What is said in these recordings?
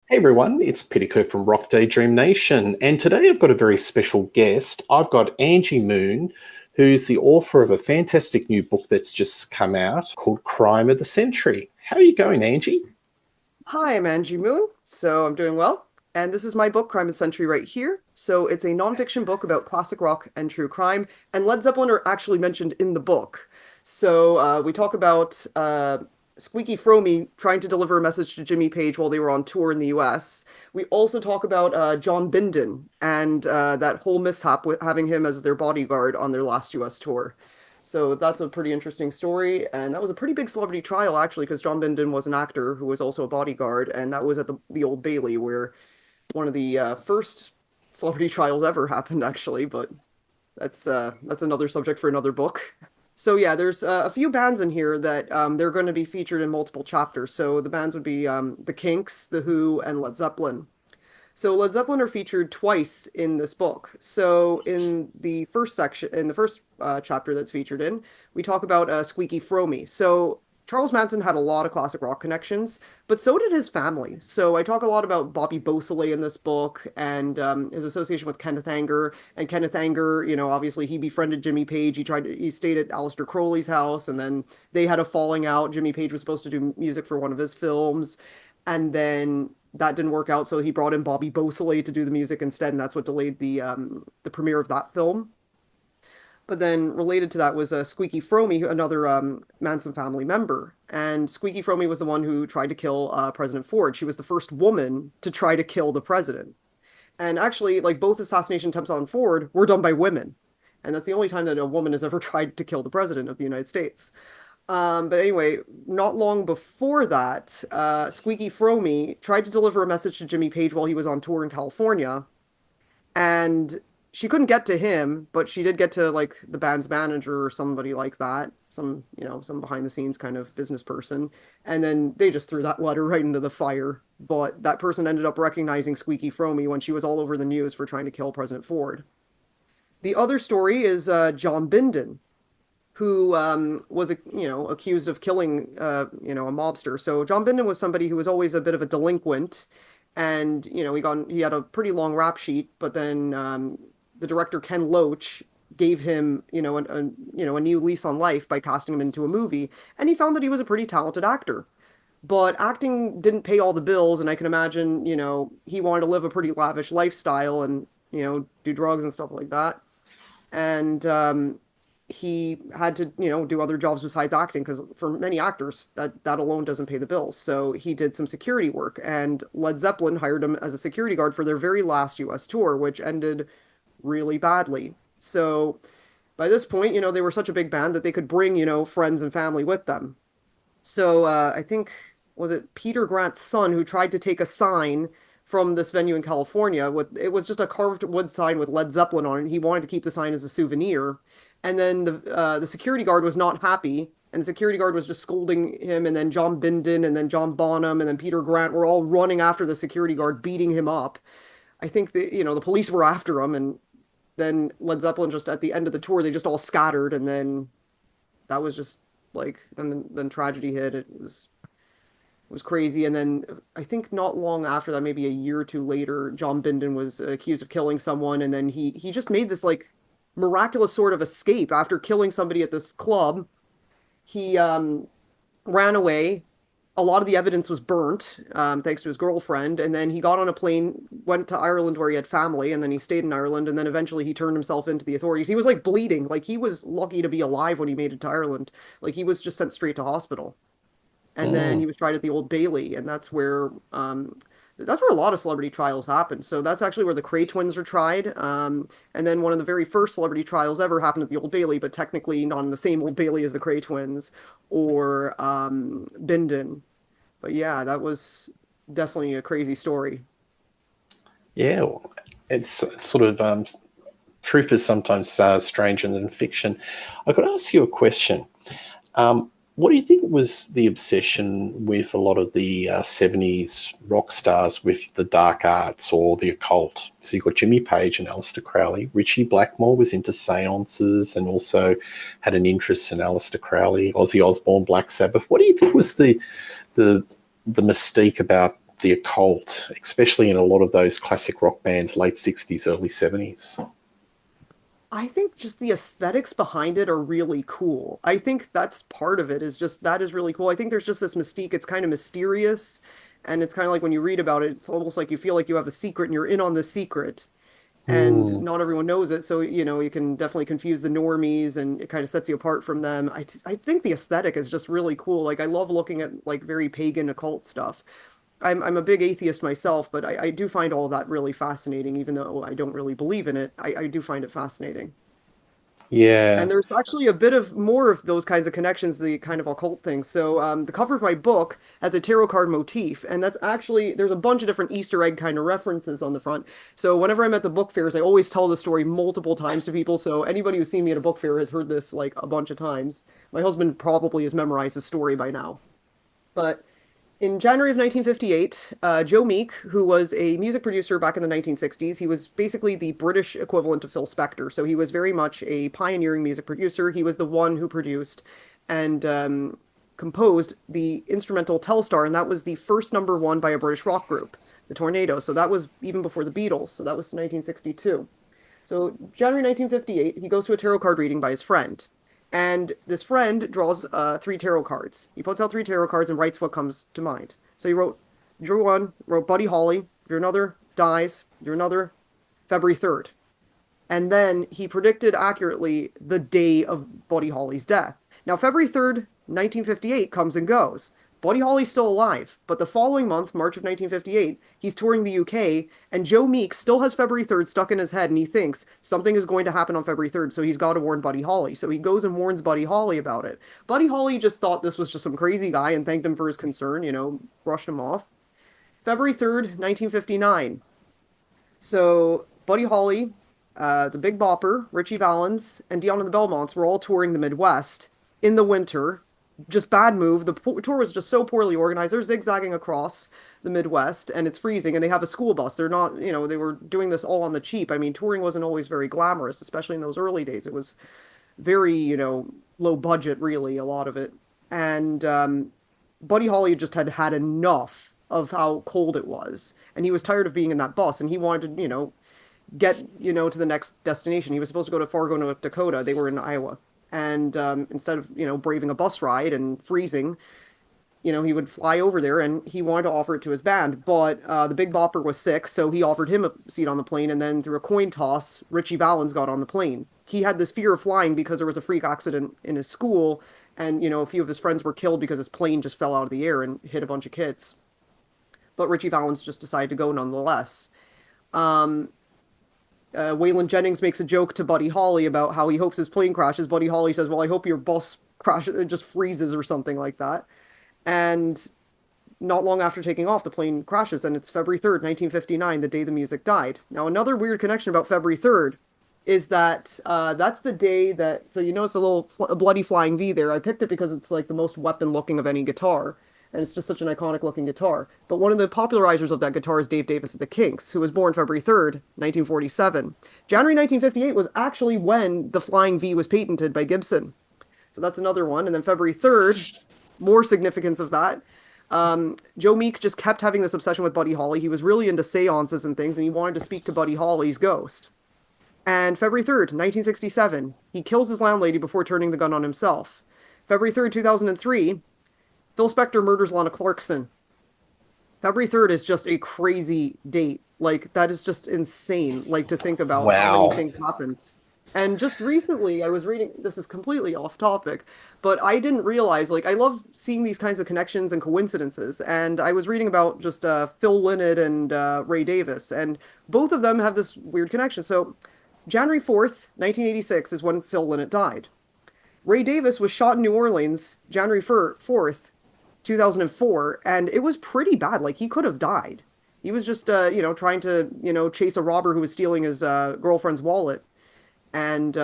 Hey everyone, it's Pittico from Rock Daydream Nation, and today I've got a very special guest. I've got Angie Moon, who's the author of a fantastic new book that's just come out called Crime of the Century. How are you going, Angie? Hi, I'm Angie Moon. I'm doing well. And this is my book, Crime and Century, right here. So it's a nonfiction book about classic rock and true crime. And Led Zeppelin are actually mentioned in the book. We talk about Squeaky Fromy trying to deliver a message to Jimmy Page while they were on tour in the US. We also talk about John Bindon and that whole mishap with having him as their bodyguard on their last US tour. So that's a pretty interesting story. And that was a pretty big celebrity trial, actually, because John Bindon was an actor who was also a bodyguard. And that was at the Old Bailey, where one of the first celebrity trials ever happened, actually. But that's another subject for another book. So yeah, there's a few bands in here that they're going to be featured in multiple chapters. So the bands would be the Kinks, the Who, and Led Zeppelin. So Led Zeppelin are featured twice in this book. So in the first section, in the first chapter that's featured in, we talk about Squeaky Fromy. So Charles Manson had a lot of classic rock connections, but so did his family. So I talk a lot about Bobby Beausoleil in this book and his association with Kenneth Anger. And Kenneth Anger, obviously he befriended Jimmy Page. He stayed at Aleister Crowley's house, and then they had a falling out. Jimmy Page was supposed to do music for one of his films, and then that didn't work out, so he brought in Bobby Beausoleil to do the music instead, and that's what delayed the premiere of that film. But then related to that was Squeaky Fromy, another Manson family member. And Squeaky Fromy was the one who tried to kill President Ford. She was the first woman to try to kill the president. And actually, like both assassination attempts on Ford were done by women. And that's the only time that a woman has ever tried to kill the president of the United States. But anyway, not long before that, Squeaky Fromy tried to deliver a message to Jimmy Page while he was on tour in California, and she couldn't get to him, but she did get to like the band's manager or somebody like that, some behind the scenes kind of business person, and then they just threw that letter right into the fire. But that person ended up recognizing Squeaky Fromy when she was all over the news for trying to kill President Ford. The other story is John Bindon, who was accused of killing a mobster. So John Bindon was somebody who was always a bit of a delinquent, and he had a pretty long rap sheet. But then the director Ken Loach gave him a new lease on life by casting him into a movie, and he found that he was a pretty talented actor. But acting didn't pay all the bills, and I can imagine he wanted to live a pretty lavish lifestyle and do drugs and stuff like that. And he had to, do other jobs besides acting because for many actors that alone doesn't pay the bills. So he did some security work, and Led Zeppelin hired him as a security guard for their very last US tour, which ended really badly. So by this point, they were such a big band that they could bring, friends and family with them. So I think was it Peter Grant's son who tried to take a sign from this venue in California with it was just a carved wood sign with Led Zeppelin on it. He wanted to keep the sign as a souvenir, and then the security guard was not happy, and the security guard was just scolding him, and then John Bindon and then John Bonham and then Peter Grant were all running after the security guard, beating him up. I think the police were after him, and then Led Zeppelin just at the end of the tour they just all scattered, and then that was just like then tragedy hit. It was crazy. And then I think not long after that, maybe a year or two later, John Bindon was accused of killing someone, and then he just made this like miraculous sort of escape after killing somebody at this club. He ran away. A lot of the evidence was burnt, thanks to his girlfriend. And then he got on a plane, went to Ireland where he had family, and then he stayed in Ireland. And then eventually he turned himself into the authorities. He was like bleeding. Like he was lucky to be alive when he made it to Ireland. Like he was just sent straight to hospital. And then he Mm. was tried at the Old Bailey, and that's where a lot of celebrity trials happen. So that's actually where the Cray twins were tried. And then one of the very first celebrity trials ever happened at the Old Bailey, but technically not in the same Old Bailey as the Cray twins or Bindon. But yeah, that was definitely a crazy story. Yeah, well, it's sort of truth is sometimes stranger than fiction. I could ask you a question. What do you think was the obsession with a lot of the 70s rock stars with the dark arts or the occult? So you've got Jimmy Page and Aleister Crowley. Richie Blackmore was into seances and also had an interest in Aleister Crowley, Ozzy Osbourne, Black Sabbath. What do you think was the the mystique about the occult, especially in a lot of those classic rock bands, late 60s, early 70s. I think just the aesthetics behind it are really cool. I think that's part of it is just that is really cool. I think there's just this mystique. It's kind of mysterious. And it's kind of like when you read about it, it's almost like you feel like you have a secret and you're in on the secret. And Mm, not everyone knows it. So, you can definitely confuse the normies and it kind of sets you apart from them. I think the aesthetic is just really cool. Like I love looking at like very pagan occult stuff. I'm a big atheist myself, but I do find all that really fascinating, even though I don't really believe in it. I do find it fascinating. yeah. And there's actually a bit of more of those kinds of connections, the kind of occult things. So the cover of my book has a tarot card motif, and that's actually there's a bunch of different Easter egg kind of references on the front. So whenever I'm at the book fairs, I always tell the story multiple times to people. So anybody who's seen me at a book fair has heard this like a bunch of times. My husband probably has memorized the story by now. But in January of 1958, Joe Meek, who was a music producer back in the 1960s, he was basically the British equivalent of Phil Spector. So he was very much a pioneering music producer. He was the one who produced and composed the instrumental Telstar, and that was the first number one by a British rock group, the Tornadoes. So that was even before the Beatles. So that was 1962. So January 1958, he goes to a tarot card reading by his friend. And this friend draws three tarot cards. He puts out three tarot cards and writes what comes to mind. So he drew one, wrote Buddy Holly, drew another, dies, drew another, February 3rd. And then he predicted accurately the day of Buddy Holly's death. Now, February 3rd, 1958 comes and goes. Buddy Holly's still alive, but the following month, March of 1958, he's touring the UK, and Joe Meek still has February 3rd stuck in his head, and he thinks something is going to happen on February 3rd, so he's got to warn Buddy Holly. So he goes and warns Buddy Holly about it. Buddy Holly just thought this was just some crazy guy and thanked him for his concern, brushed him off. February 3rd, 1959. So Buddy Holly, the Big Bopper, Richie Valens, and Dion and the Belmonts were all touring the Midwest in the winter. Just bad move. The tour was just so poorly organized. They're zigzagging across the Midwest, and it's freezing, and they have a school bus. They're not, they were doing this all on the cheap. I mean, touring wasn't always very glamorous, especially in those early days. It was very, low budget, really, a lot of it. And Buddy Holly just had had enough of how cold it was, and he was tired of being in that bus, and he wanted to, get, to the next destination. He was supposed to go to Fargo, North Dakota. They were in Iowa. And instead of, braving a bus ride and freezing, he would fly over there and he wanted to offer it to his band. But the Big Bopper was sick, so he offered him a seat on the plane. And then through a coin toss, Richie Valens got on the plane. He had this fear of flying because there was a freak accident in his school. And, a few of his friends were killed because his plane just fell out of the air and hit a bunch of kids. But Richie Valens just decided to go nonetheless. Um, Waylon Jennings makes a joke to Buddy Holly about how he hopes his plane crashes. Buddy Holly says, "Well, I hope your bus crashes, it just freezes or something like that." And not long after taking off, the plane crashes, and it's February 3rd, 1959, the day the music died. Now, another weird connection about February 3rd is that that's the day that, so you notice a little bloody flying V there. I picked it because it's like the most weapon looking of any guitar. And it's just such an iconic looking guitar. But one of the popularizers of that guitar is Dave Davis of the Kinks, who was born February 3rd, 1947. January 1958 was actually when the Flying V was patented by Gibson. So that's another one. And then February 3rd, more significance of that. Joe Meek just kept having this obsession with Buddy Holly. He was really into seances and things, and he wanted to speak to Buddy Holly's ghost. And February 3rd, 1967, he kills his landlady before turning the gun on himself. February 3rd, 2003, Phil Spector murders Lana Clarkson. February 3rd is just a crazy date. Like, that is just insane, like, to think about how many Wow. things happened. And just recently, I was reading, this is completely off topic, but I didn't realize, like, I love seeing these kinds of connections and coincidences. And I was reading about just Phil Lynott and Ray Davis, and both of them have this weird connection. So, January 4th, 1986 is when Phil Lynott died. Ray Davis was shot in New Orleans January 4th, 2004, and it was pretty bad. Like, he could have died. He was just, trying to, chase a robber who was stealing his girlfriend's wallet. And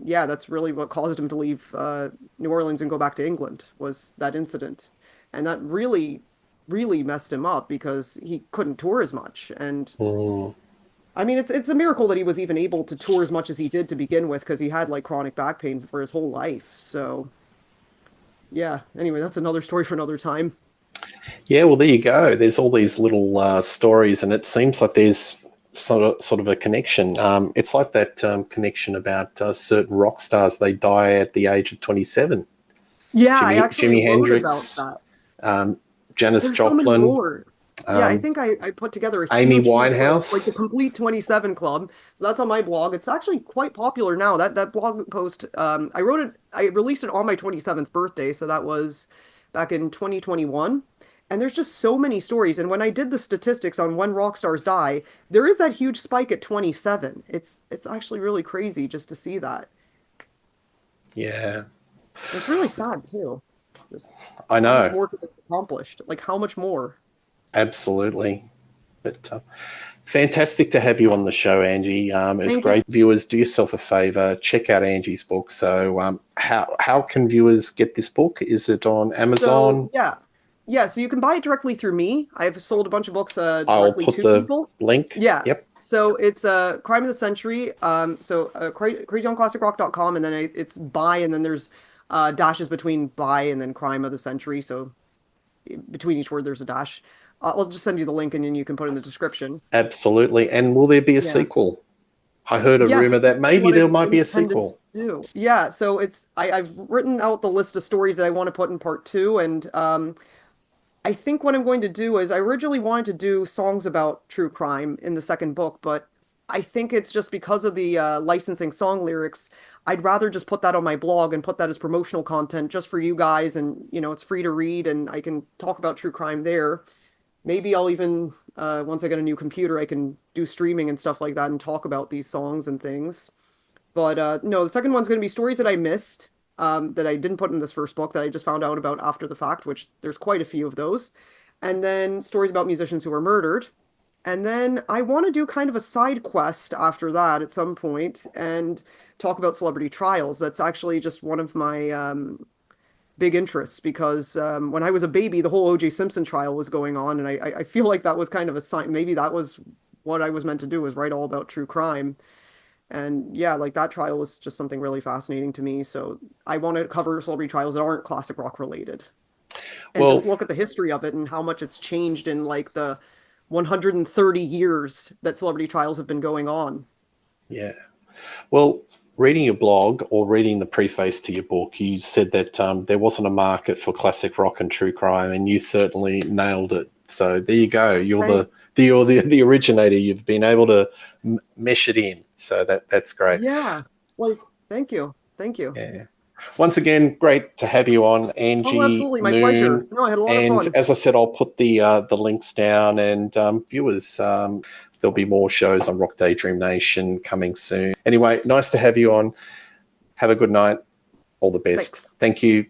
yeah, that's really what caused him to leave New Orleans and go back to England, was that incident. And that really, really messed him up because he couldn't tour as much. And Mm. I mean, it's a miracle that he was even able to tour as much as he did to begin with, because he had like chronic back pain for his whole life. So yeah, anyway, that's another story for another time. Yeah, well, there you go. There's all these little stories, and it seems like there's sort of a connection. It's like that connection about certain rock stars. They die at the age of 27. Yeah, I actually Jimi wrote about Hendrix, that. Janis There's so many Joplin, more. Yeah, I um, think I put together a Amy huge list, like the Winehouse. complete 27 club. So that's on my blog. It's actually quite popular now. That blog post, I released it on my 27th birthday, so that was back in 2021. And there's just so many stories. And when I did the statistics on when rock stars die, there is that huge spike at 27. It's actually really crazy just to see that. Yeah, It's really sad too. Just I how much know. more could be accomplished? Like how much more? Absolutely. But fantastic to have you on the show, Angie. It's Thank you. great. Viewers, do yourself a favor, check out Angie's book. So, how can viewers get this book? Is it on So Amazon? yeah, yeah. So you can buy it directly through me. I've sold a bunch of books I'll directly put to the people. link. Yeah. Yep, So it's Crime of the Century. CrazyOnClassicRock.com, and then it's buy, and then there's dashes between buy and then Crime of the Century. So between each word there's a dash. I'll just send you the link, and then you can put in the description. absolutely. And will there be a Yeah. sequel? I heard a Yes, rumor that's that actually maybe what there I've might be a intended to sequel. do. Yeah, so I've written out the list of stories that I want to put in part two, and I think what I'm going to do is I originally wanted to do songs about true crime in the second book, but I think it's just because of the licensing song lyrics, I'd rather just put that on my blog and put that as promotional content just for you guys, and it's free to read, and I can talk about true crime there. Maybe I'll even once I get a new computer, I can do streaming and stuff like that and talk about these songs and things. But no, the second one's going to be stories that I missed, that I didn't put in this first book that I just found out about after the fact, which there's quite a few of those. And then stories about musicians who were murdered. And then I want to do kind of a side quest after that at some point and talk about celebrity trials. That's actually just one of my big interests because when I was a baby, the whole O.J. Simpson trial was going on, and I feel like that was kind of a sign. Maybe that was what I was meant to do, was write all about true crime. And yeah, like that trial was just something really fascinating to me. So I want to cover celebrity trials that aren't classic rock related and just Well, look at the history of it and how much it's changed in like the 130 years that celebrity trials have been going on. yeah. Well, reading your blog or reading the preface to your book, you said that there wasn't a market for classic rock and true crime, and you certainly nailed it. So there you go. Thanks. You're the originator. You've been able to mesh it in. So that's great. Yeah. Like, thank you. Thank you. Yeah. Once again, great to have you on, Oh, Angie absolutely. My pleasure. Moon. No, I had a lot of And fun. as I said, I'll put the links down, and viewers, there'll be more shows on Rock Daydream Nation coming soon. Anyway, nice to have you on. Have a good night. All the best. Thanks. Thank you.